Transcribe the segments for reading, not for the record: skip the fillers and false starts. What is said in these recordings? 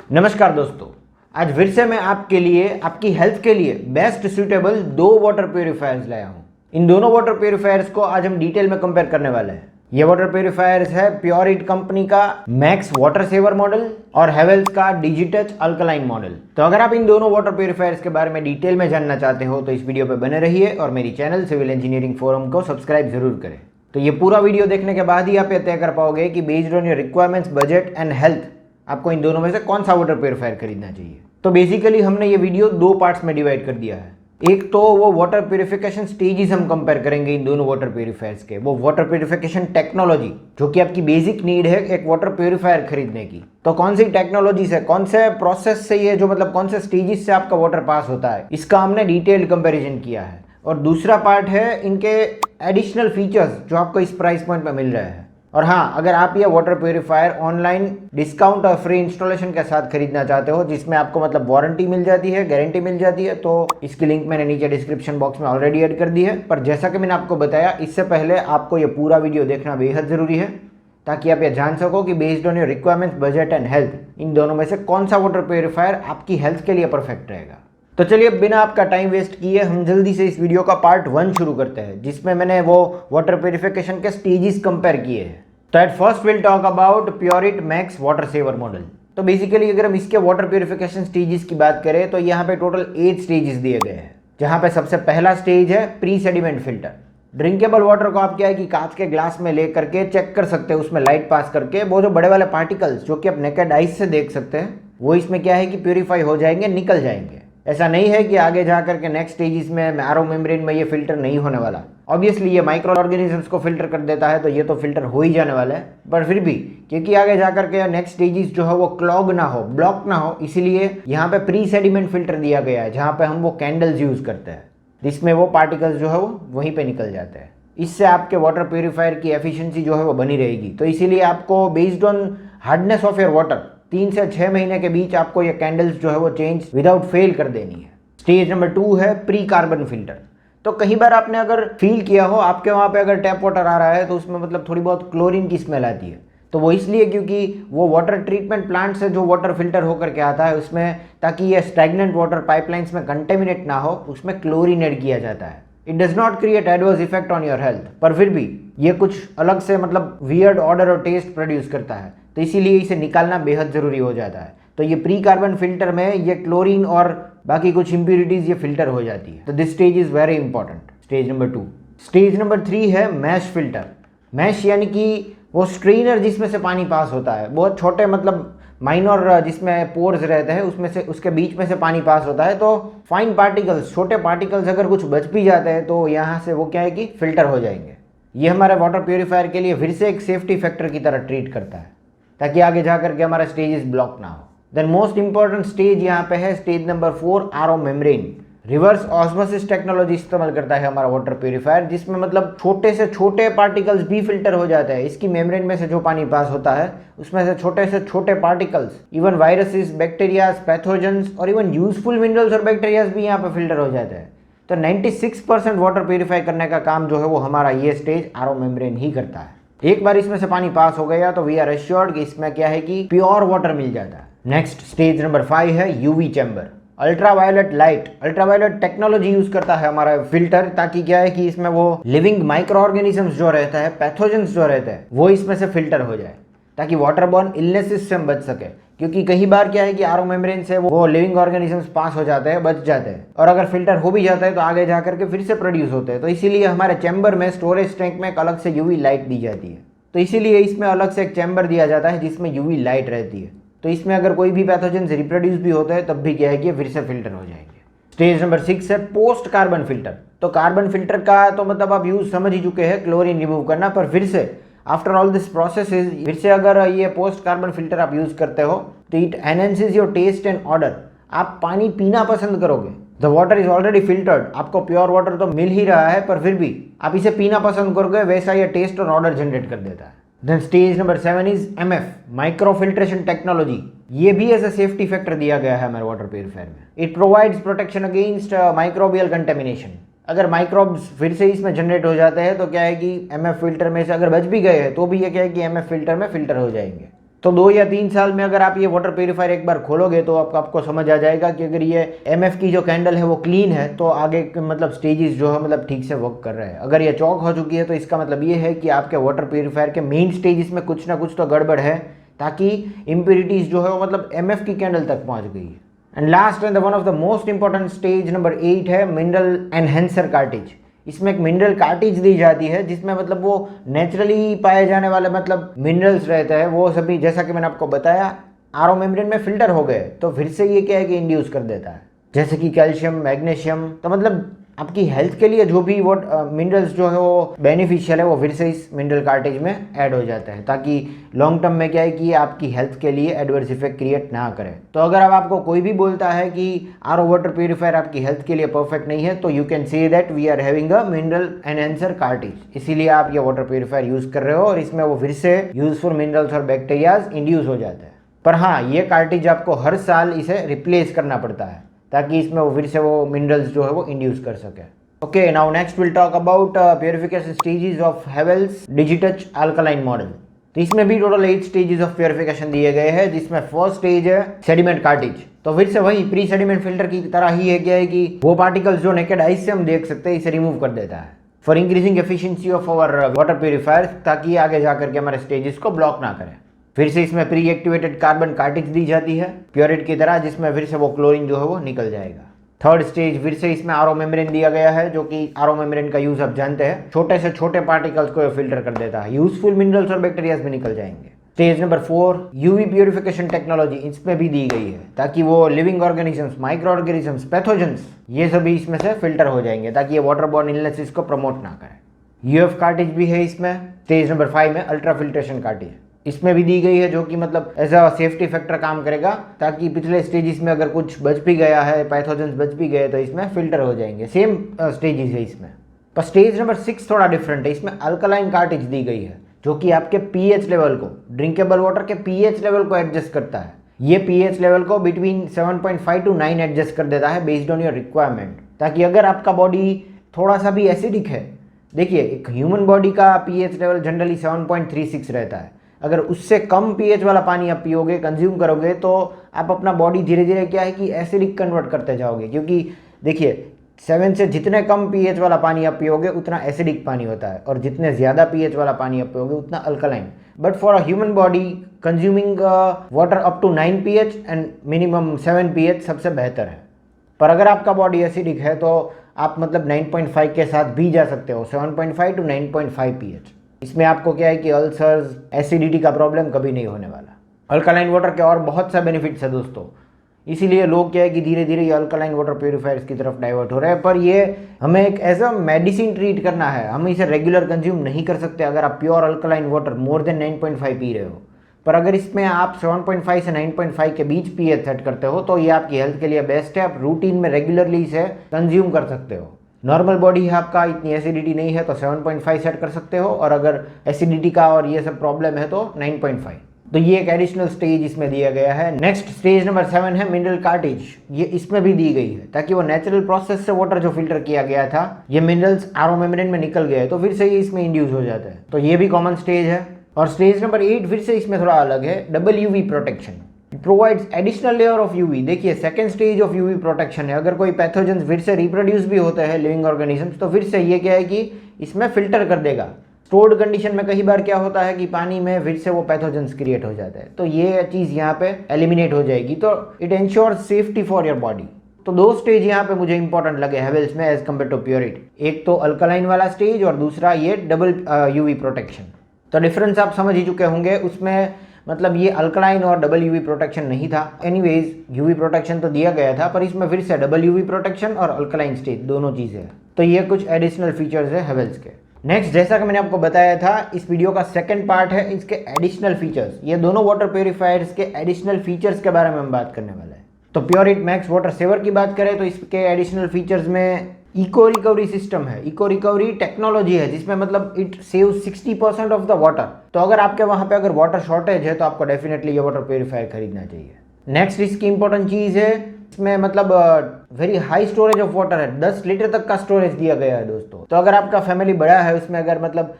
नमस्कार दोस्तों, आज फिर से मैं आपके लिए आपकी हेल्थ के लिए बेस्ट सूटेबल दो वाटर प्यूरिफायर्स लाया हूँ। इन दोनों वाटर प्यूरिफायर्स को आज हम डिटेल में कंपेयर करने वाले हैं। ये वाटर प्यूरिफायर्स है प्योरिट कंपनी का मैक्स वाटर सेवर मॉडल और हेवेल्स का डिजिटच अल्कलाइन मॉडल। तो अगर आप इन दोनों वाटर प्यूरिफायर्स के बारे में डिटेल में जानना चाहते हो तो इस वीडियो पर बने रहिए और मेरी चैनल सिविल इंजीनियरिंग फोरम को सब्सक्राइब जरूर करें। तो ये पूरा वीडियो देखने के बाद ही आप ये तय कर पाओगे कि based on your requirements, budget and health आपको इन दोनों में से कौन सा वाटर प्यूरिफायर खरीदना चाहिए। तो बेसिकली हमने ये वीडियो दो पार्ट्स में डिवाइड कर दिया है। एक तो वो वाटर प्यूरिफिकेशन स्टेजेस हम कंपेयर करेंगे इन दोनों वाटर प्यूरिफायर्स के, वो वाटर प्यूरिफिकेशन टेक्नोलॉजी जो कि आपकी बेसिक नीड है एक वाटर प्यूरिफायर खरीदने की। तो कौन सी टेक्नोलॉजी से, कौन से प्रोसेस से, ये जो मतलब कौन से स्टेजेस से आपका वाटर पास होता है, इसका हमने डिटेल्ड कंपेरिजन किया है। और दूसरा पार्ट है इनके एडिशनल फीचर्स जो आपको इस प्राइस पॉइंट पर मिल रहे हैं। और हाँ, अगर आप ये वाटर प्यूरिफायर ऑनलाइन डिस्काउंट और फ्री इंस्टॉलेशन के साथ खरीदना चाहते हो, जिसमें आपको मतलब वारंटी मिल जाती है, गारंटी मिल जाती है, तो इसकी लिंक मैंने नीचे डिस्क्रिप्शन बॉक्स में ऑलरेडी ऐड कर दी है। पर जैसा कि मैंने आपको बताया, इससे पहले आपको ये पूरा वीडियो देखना बेहद ज़रूरी है ताकि आप ये जान सको कि based on your requirements, budget and health इन दोनों में से कौन सा वाटर प्यूरिफायर आपकी हेल्थ के लिए परफेक्ट रहेगा। तो चलिए बिना आपका टाइम वेस्ट किए हम जल्दी से इस वीडियो का पार्ट 1 शुरू करते हैं, जिसमें मैंने वो वाटर प्यूरिफिकेशन के स्टेजेस कंपेयर किए हैं। तो at first will talk about Pureit Max water saver model. तो बेसिकली अगर हम इसके वाटर प्यूरिफिकेशन स्टेजेस की बात करें तो यहाँ पे टोटल 8 स्टेजेस दिए गए हैं, जहाँ पे सबसे पहला स्टेज है pre sediment filter. Drinkable water को आप क्या है कि कांच के ग्लास में ले करके चेक कर सकते हैं, उसमें लाइट पास करके वो जो बड़े वाले पार्टिकल्स जो कि आप नेकेड आइज से देख सकते हैं, वो इसमें क्या है कि प्यूरिफाई हो जाएंगे, निकल जाएंगे। ऐसा नहीं है कि आगे जाकर के नेक्स्ट स्टेजेस में मैरो मेम्ब्रेन में ये फिल्टर नहीं होने वाला। ऑब्वियसली ये माइक्रो ऑर्गेनिजम्स को फिल्टर कर देता है, तो ये तो फिल्टर हो ही जाने वाला है। पर फिर भी क्योंकि आगे जाकर के नेक्स्ट स्टेजेस जो है वो क्लॉग ना हो, ब्लॉक ना हो, इसीलिए यहाँ पे प्री सेडिमेंट फिल्टर दिया गया है, जहाँ पे हम वो कैंडल्स यूज करते हैं, जिसमें वो पार्टिकल्स जो है वो वहीं पे निकल जाते हैं। इससे आपके वाटर प्यूरिफायर की एफिशिएंसी जो है वो बनी रहेगी। तो इसीलिए आपको based on hardness of your water 3 से 6 महीने के बीच आपको ये कैंडल्स जो है वो चेंज विदाउट फेल कर देनी है। स्टेज नंबर 2 है प्री कार्बन फिल्टर। तो कई बार आपने अगर फील किया हो, आपके वहाँ पे अगर टैप वाटर आ रहा है तो उसमें मतलब थोड़ी बहुत क्लोरीन की स्मेल आती है। तो वो इसलिए क्योंकि वो वाटर ट्रीटमेंट प्लांट से जो वाटर फिल्टर होकर के आता है उसमें, ताकि ये स्टैग्नेंट वाटर पाइपलाइंस में कंटेमिनेट ना हो, उसमें क्लोरीन ऐड किया जाता है। It does not create adverse effect on your health, पर फिर भी ये कुछ अलग से मतलब वियर्ड ऑर्डर और टेस्ट प्रोड्यूस करता है, तो इसीलिए इसे निकालना बेहद ज़रूरी हो जाता है। तो ये प्री कार्बन फिल्टर में ये क्लोरीन और बाकी कुछ इम्प्यूरिटीज़ ये फिल्टर हो जाती है। तो this stage is very important, stage number 2। Stage number 3 है मैश फिल्टर। मैश यानी कि वो स्ट्रेनर जिसमें से पानी पास होता है, बहुत छोटे मतलब माइनर जिसमें पोर्स रहते हैं, उसमें से उसके बीच में से पानी पास होता है। तो फाइन पार्टिकल्स, छोटे पार्टिकल्स अगर कुछ बच भी जाते हैं तो यहाँ से वो क्या है कि फिल्टर हो जाएंगे। ये हमारे वाटर प्यूरिफायर के लिए फिर से एक सेफ्टी फैक्टर की तरह ट्रीट करता है, ताकि आगे जाकर के हमारा स्टेजेस ब्लॉक ना हो। देन मोस्ट इंपॉर्टेंट स्टेज यहाँ पे है stage number 4 RO membrane. Reverse osmosis technology इस्तेमाल करता है हमारा वाटर प्यूरिफायर, जिसमें मतलब छोटे से छोटे पार्टिकल्स भी फिल्टर हो जाते हैं। इसकी मेम्ब्रेन में से जो पानी पास होता है उसमें से छोटे particles, even viruses, bacterias, pathogens और इवन यूजफुल मिनरल्स और बैक्टीरियाज भी यहाँ पे फिल्टर हो जाते हैं। तो 96% वाटर प्यूरिफाई करने का काम जो है वो हमारा ये स्टेज आरओ मेम्ब्रेन ही करता है। एक बार इसमें से पानी पास हो गया तो वी आर एश्योर्ड कि इसमें क्या है कि प्योर वाटर मिल जाता है। नेक्स्ट स्टेज नंबर 5 है UV chamber. Ultraviolet light, ultraviolet technology use करता है हमारा फिल्टर, ताकि क्या है कि इसमें वो लिविंग माइक्रो ऑर्गेनिजम्स जो रहता है, पैथोजेंस जो रहते हैं, वो इसमें से फिल्टर हो जाए, ताकि वाटरबॉर्न इलनेसेस से हम बच सके। क्योंकि कई बार क्या है कि आरओ मेम्ब्रेन से वो लिविंग ऑर्गेनिजम्स पास हो जाते हैं, बच जाते हैं, और अगर फिल्टर हो भी जाता है तो आगे जाकर के फिर से प्रोड्यूस होते हैं। तो इसीलिए हमारे चैम्बर में, स्टोरेज टैंक में एक अलग से यूवी लाइट दी जाती है। तो इसीलिए इसमें अलग से एक चैम्बर दिया जाता है जिसमें यूवी लाइट रहती है। तो इसमें अगर कोई भी पैथोजेंस रिप्रोड्यूस भी होता है तब भी क्या है कि फिर से फिल्टर हो जाएंगे। स्टेज नंबर 6 है पोस्ट कार्बन फिल्टर। तो कार्बन फिल्टर का तो मतलब आप यूज समझ ही चुके हैं, क्लोरीन रिमूव करना। पर फिर से आफ्टर ऑल दिस प्रोसेस फिर से अगर ये पोस्ट कार्बन फिल्टर आप यूज करते हो तो it enhances your taste and order. आप पानी पीना पसंद करोगे। The water is already filtered, आपको प्योर वाटर तो मिल ही रहा है, पर फिर भी आप इसे पीना पसंद करोगे, वैसा ये टेस्ट और ऑर्डर जनरेट कर देता है। Then stage number 7 is MF, micro filtration technology. ये भी एज अ सेफ्टी फैक्टर दिया गया है हमारे वाटर प्यूरिफायर में। It provides protection against microbial contamination. अगर माइक्रोब्स फिर से इसमें जनरेट हो जाते हैं तो क्या है कि एमएफ फिल्टर में से अगर बच भी गए हैं तो भी ये क्या है कि एमएफ फिल्टर में फिल्टर हो जाएंगे। तो 2 या 3 साल में अगर आप ये वाटर प्यूरीफायर एक बार खोलोगे तो आपको समझ आ जाएगा कि अगर ये एमएफ की जो कैंडल है वो क्लीन है तो आगे के मतलब स्टेजेस जो है मतलब ठीक से वर्क कर रहे हैं। अगर ये चौक हो चुकी है तो इसका मतलब ये है कि आपके वाटर प्यूरीफायर के मेन स्टेजेस में कुछ ना कुछ तो गड़बड़ है, ताकि इम्प्योरिटीज जो है वो मतलब एमएफ की कैंडल तक पहुंच गई है। And last and one of the most important stage number 8 है मिनरल एनहेंसर कार्टेज। इसमें एक मिनरल कार्टेज दी जाती है जिसमें मतलब वो नेचुरली पाए जाने वाले मतलब मिनरल्स रहते हैं, वो सभी जैसा कि मैंने आपको बताया आरओ मेम्ब्रेन में फिल्टर हो गए तो फिर से ये क्या है कि इंड्यूस कर देता है, जैसे कि कैल्शियम, मैग्नीशियम। तो मतलब आपकी हेल्थ के लिए जो भी वो मिनरल्स जो है वो बेनिफिशियल है वो फिर से इस मिनरल कार्टेज में ऐड हो जाता है, ताकि लॉन्ग टर्म में क्या है कि ये आपकी हेल्थ के लिए एडवर्स इफेक्ट क्रिएट ना करे। तो अगर अब आपको कोई भी बोलता है कि आरओ वाटर प्यूरीफायर आपकी हेल्थ के लिए परफेक्ट नहीं है तो you can say that we are having a mineral enhancer cartridge, इसीलिए आप ये वाटर प्यूरीफायर यूज कर रहे हो और इसमें वो फिर से यूजफुल मिनरल्स और बैक्टीरियाज इंड्यूस हो जाते हैं। पर हाँ, ये कार्टेज आपको हर साल इसे रिप्लेस करना पड़ता है ताकि इसमें वो फिर से वो मिनरल्स जो है वो इंड्यूस कर सके। Okay, now next will talk about purification stages of Havells Digitouch alkaline model. तो इसमें भी टोटल 8 स्टेजेस ऑफ प्योरिफिकेशन दिए गए हैं, जिसमें फर्स्ट स्टेज है सेडिमेंट कार्टेज। तो फिर से वही प्री सेडिमेंट फिल्टर की तरह ही है क्या है कि वो पार्टिकल्स जो नेकेड आइज से हम देख सकते हैं इसे रिमूव कर देता है for increasing efficiency of our water purifier, ताकि आगे जाकर के हमारे स्टेजेस को ब्लॉक ना करें। फिर से इसमें प्री एक्टिवेटेड कार्बन कार्टेज दी जाती है प्योरेट की तरह, जिसमें फिर से वो क्लोरीन जो है वो निकल जाएगा। थर्ड स्टेज फिर से इसमें आरओ मेम्ब्रेन दिया गया है, जो कि आरओ मेम्ब्रेन का यूज आप जानते हैं, छोटे से छोटे पार्टिकल्स को फिल्टर कर देता है, यूजफुल मिनरल्स और बैक्टीरियाज भी निकल जाएंगे। Stage number 4 UV purification technology इसमें भी दी गई है, ताकि वो living organisms, micro organisms, pathogens ये सभी इसमें से फिल्टर हो जाएंगे, ताकि ये वाटर बॉर्न इलनेसेस को प्रमोट ना करे। यूएफ कार्टेज भी है इसमें। स्टेज नंबर 5 में अल्ट्रा फिल्ट्रेशन कार्टेज इसमें भी दी गई है, जो कि मतलब एज अ सेफ्टी फैक्टर काम करेगा, ताकि पिछले स्टेजेस में अगर कुछ बच भी गया है, पैथोजेंस बच भी गए तो इसमें फिल्टर हो जाएंगे। सेम स्टेजेस है इसमें। पर स्टेज नंबर 6 थोड़ा डिफरेंट है, इसमें अल्कलाइन कार्टेज दी गई है, जो कि आपके पीएच लेवल को, ड्रिंकेबल वाटर के पीएच लेवल को एडजस्ट करता है। ये पीएच लेवल को बिटवीन 7.5 to 9 एडजस्ट कर देता है बेस्ड ऑन योर रिक्वायरमेंट, ताकि अगर आपका बॉडी थोड़ा सा भी एसिडिक है, देखिए एक ह्यूमन बॉडी का पीएच लेवल जनरली 7.36 रहता है, अगर उससे कम पीएच वाला पानी आप पियोगे, कंज्यूम करोगे, तो आप अपना बॉडी धीरे धीरे क्या है कि एसिडिक कन्वर्ट करते जाओगे, क्योंकि देखिए 7 से जितने कम पीएच वाला पानी आप पियोगे उतना एसिडिक पानी होता है, और जितने ज़्यादा पीएच वाला पानी आप पियोगे उतना alkaline. But for a human body consuming water up to 9 pH and minimum 7 pH सबसे बेहतर है। पर अगर आपका बॉडी एसिडिक है तो आप मतलब 9.5 के साथ भी जा सकते हो, 7.5 to 9.5 pH। इसमें आपको क्या है कि अल्सर्स, एसिडिटी का प्रॉब्लम कभी नहीं होने वाला। अल्कलाइन वाटर के और बहुत सा बेनिफिट्स है दोस्तों, इसीलिए लोग क्या है कि धीरे धीरे ये अल्कलाइन वाटर प्यूरीफायर्स की तरफ डाइवर्ट हो रहे हैं। पर ये हमें एक एज अ मेडिसिन ट्रीट करना है, हम इसे रेगुलर कंज्यूम नहीं कर सकते अगर आप pure alkaline water more than 9.5 P रहे हो। पर अगर इसमें आप 7.5 से 9.5 के बीच पीएच सेट करते हो तो ये आपकी हेल्थ के लिए बेस्ट है, आप रूटीन में रेगुलरली इसे कंज्यूम कर सकते हो। नॉर्मल बॉडी है आपका, इतनी एसिडिटी नहीं है तो 7.5 सेट कर सकते हो, और अगर एसिडिटी का और ये सब प्रॉब्लम है तो 9.5। तो ये एक एडिशनल स्टेज इसमें दिया गया है। नेक्स्ट स्टेज नंबर 7 है मिनरल कार्टेज, ये इसमें भी दी गई है, ताकि वो नेचुरल प्रोसेस से वाटर जो फिल्टर किया गया था, ये मिनरल्स आरओ मेम्ब्रेन में निकल गए तो फिर से ये इसमें इंड्यूस हो जाता है, तो ये भी कॉमन स्टेज है। और स्टेज नंबर 8 फिर से इसमें थोड़ा अलग है, double UV protection, provides additional layer of UV. देखिए second stage of UV protection है, अगर कोई पैथोजेंस फिर से रिप्रोड्यूस भी होते हैं लिविंग ऑर्गेनिजम्स तो फिर से ये क्या है कि इसमें फिल्टर कर देगा। स्टोर्ड कंडीशन में कई बार क्या होता है कि पानी में फिर से वो पैथोजेंस क्रिएट हो जाता है, तो ये चीज़ यहाँ पे एलिमिनेट हो जाएगी, तो it ensures safety for your body. तो 2 स्टेज यहाँ पे मुझे इंपॉर्टेंट लगे हेवेल्स में एज कम्पेयर टू प्योरिट, एक तो अल्कलाइन वाला स्टेज और दूसरा ये डबल यूवी प्रोटेक्शन। तो डिफरेंस आप समझ ही चुके होंगे, उसमें मतलब ये अल्कलाइन और डबल यूवी प्रोटेक्शन नहीं था। एनीवेज यूवी प्रोटेक्शन तो दिया गया था, पर इसमें फिर से डबल यूवी प्रोटेक्शन और अल्कलाइन स्टेज दोनों चीज़ें हैं। तो ये कुछ एडिशनल फीचर्स है हेवेल्स के। नेक्स्ट, जैसा कि मैंने आपको बताया था, इस वीडियो का सेकंड पार्ट है इसके एडिशनल फीचर्स। ये दोनों वाटर प्योरीफायर्स के एडिशनल फीचर्स के बारे में हम बात करने वाले हैं। तो प्योरिट मैक्स वाटर सेवर की बात करें तो इसके एडिशनल फीचर्स में इको रिकवरी सिस्टम है, इको रिकवरी टेक्नोलॉजी है, जिसमें मतलब it save 60% of the water. तो अगर आपके वहाँ पे अगर वाटर शॉर्टेज है तो आपको डेफिनेटली ये वाटर प्योरीफायर खरीदना चाहिए। नेक्स्ट इसकी इंपॉर्टेंट चीज़ है, इसमें मतलब very high storage of water है, 10 लीटर तक का स्टोरेज दिया गया है दोस्तों। तो अगर आपका फैमिली बड़ा है, उसमें अगर मतलब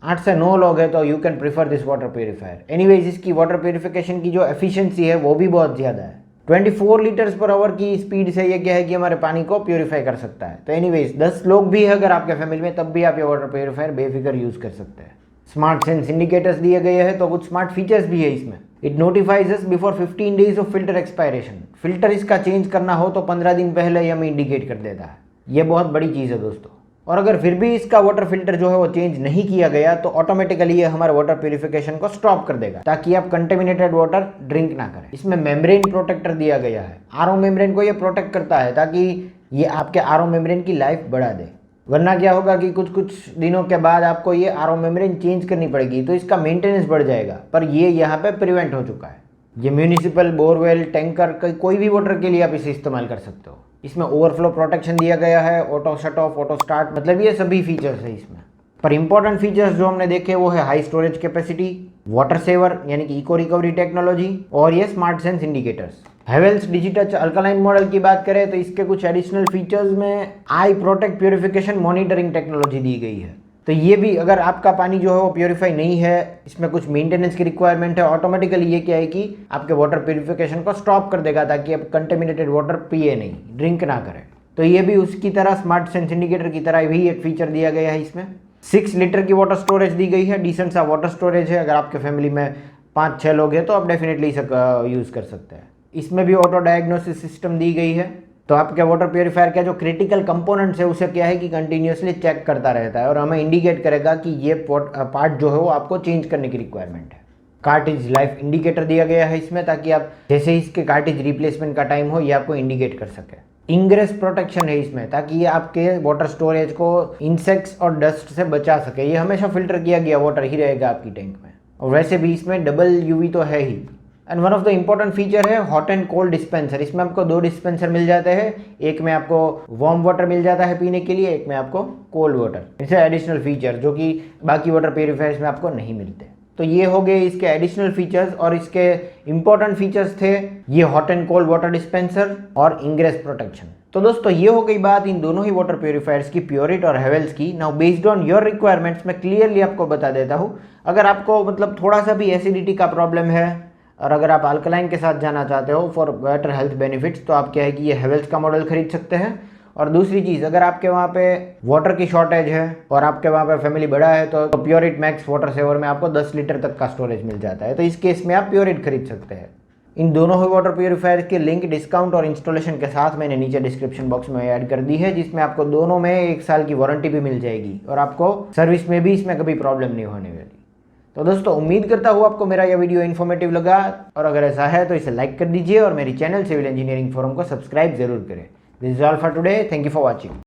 8 से 9 लोग हैं तो you can prefer this water purifier. Anyways इसकी वाटर प्योरीफिकेशन की जो एफिशिएंसी है वो भी बहुत ज़्यादा है। 24 लीटर्स पर आवर की स्पीड से ये क्या है कि हमारे पानी को प्योरीफाई कर सकता है। तो एनीवेज 10 लोग भी है अगर आपके फैमिली में, तब भी आप ये वाटर प्योरीफायर बेफिक्र यूज़ कर सकते हैं। स्मार्ट सेंस इंडिकेटर्स दिए गए हैं, तो कुछ स्मार्ट फीचर्स भी है इसमें। It notifies us before 15 days of filter expiration. Filter इसका चेंज करना हो तो 15 दिन पहले ये हमें इंडिकेट कर देता है। ये बहुत बड़ी चीज़ है दोस्तों। और अगर फिर भी इसका वाटर फिल्टर जो है वो चेंज नहीं किया गया तो ऑटोमेटिकली ये हमारे वाटर प्यूरिफिकेशन को स्टॉप कर देगा, ताकि आप कंटेमिनेटेड वाटर ड्रिंक ना करें। इसमें मेम्ब्रेन प्रोटेक्टर दिया गया है। आरओ मेम्ब्रेन को ये प्रोटेक्ट करता है ताकि ये आपके आरओ मेम्ब्रेन की लाइफ बढ़ा दे। वरना क्या होगा कि कुछ कुछ दिनों के बाद आपको ये आरओ मेम्ब्रेन चेंज करनी पड़ेगी, तो इसका मेंटेनेंस बढ़ जाएगा। पर ये यहाँ पे प्रिवेंट हो चुका है। ये म्यूनिसिपल, बोरवेल, टैंकर, कोई भी वाटर के लिए आप इसे इस्तेमाल कर सकते हो। इसमें ओवरफ्लो प्रोटेक्शन दिया गया है, auto shut off, auto start, मतलब ये सभी फीचर्स है इसमें। पर इंपॉर्टेंट फीचर्स जो हमने देखे वो है high storage capacity, water saver यानी कि इको रिकवरी टेक्नोलॉजी, और ये smart sense indicators. Havells Digitouch alkaline model की बात करें तो इसके कुछ एडिशनल फीचर्स में I protect purification monitoring technology दी गई है। तो ये भी अगर आपका पानी जो है वो प्योरीफाई नहीं है, इसमें कुछ मेंटेनेंस की रिक्वायरमेंट है, ऑटोमेटिकली ये क्या है कि आपके वाटर प्योरीफिकेशन को स्टॉप कर देगा, ताकि आप कंटेमिनेटेड वाटर पिए नहीं, ड्रिंक ना करें। तो ये भी उसकी तरह स्मार्ट सेंस इंडिकेटर की तरह भी एक फीचर दिया गया है इसमें। 6 लीटर की वाटर स्टोरेज दी गई है, डिसेंट सा वाटर स्टोरेज है। अगर आपके फैमिली में 5-6 लोग हैं तो आप डेफिनेटली इसे यूज़ कर सकते हैं। इसमें भी ऑटो डायग्नोसिस सिस्टम दी गई है, तो आपके वाटर प्योरीफायर का जो क्रिटिकल कंपोनेंट्स है उसे क्या है कि कंटिन्यूसली चेक करता रहता है और हमें इंडिकेट करेगा कि ये पार्ट जो है वो आपको चेंज करने की रिक्वायरमेंट है। कार्टेज लाइफ इंडिकेटर दिया गया है इसमें, ताकि आप जैसे ही इसके कार्टेज रिप्लेसमेंट का टाइम हो ये आपको इंडिकेट कर सके। इंग्रेस प्रोटेक्शन है इसमें, ताकि ये आपके वाटर स्टोरेज को इंसेक्ट्स और डस्ट से बचा सके। ये हमेशा फिल्टर किया गया वाटर ही रहेगा आपकी टैंक में, और वैसे भी इसमें डबल यूवी तो है ही। And one of the important feature है हॉट एंड कोल्ड डिस्पेंसर। इसमें आपको 2 डिस्पेंसर मिल जाते हैं, एक में आपको वार्म वाटर मिल जाता है पीने के लिए, एक में आपको कोल्ड वाटर। इसे एडिशनल फीचर जो कि बाकी वाटर प्योरीफायर्स में आपको नहीं मिलते। तो ये हो गए इसके एडिशनल फीचर्स, और इसके इंपॉर्टेंट फीचर्स थे ये hot and cold water dispenser और इंग्रेस प्रोटेक्शन। तो दोस्तों ये हो गई बात इन दोनों ही वाटर प्योरीफायर्स की, प्योरिट और हेवेल्स की। Now based on your requirements मैं क्लियरली आपको बता देता हूँ। अगर आपको मतलब थोड़ा सा भी एसिडिटी का प्रॉब्लम है और अगर आप अल्कलाइन के साथ जाना चाहते हो फॉर बेटर हेल्थ बेनिफिट्स, तो आप क्या है कि ये हेवेल्स का मॉडल खरीद सकते हैं। और दूसरी चीज़, अगर आपके वहाँ पे वाटर की शॉर्टेज है और आपके वहाँ पे फैमिली बड़ा है तो प्योरिट मैक्स वाटर सेवर में आपको 10 लीटर तक का स्टोरेज मिल जाता है। तो इस केस में आप प्योरिट खरीद सकते हैं। इन दोनों ही वाटर प्योरीफायर के लिंक, डिस्काउंट और इंस्टॉलेशन के साथ मैंने नीचे डिस्क्रिप्शन बॉक्स में ऐड कर दी है, जिसमें आपको दोनों में 1 साल की वारंटी भी मिल जाएगी और आपको सर्विस में भी इसमें कभी प्रॉब्लम नहीं होने वाली। तो दोस्तों उम्मीद करता हूँ आपको मेरा यह वीडियो इन्फॉर्मेटिव लगा, और अगर ऐसा है तो इसे लाइक कर दीजिए और मेरी चैनल सिविल इंजीनियरिंग फोरम को सब्सक्राइब जरूर करें। This is all for today, thank you for watching.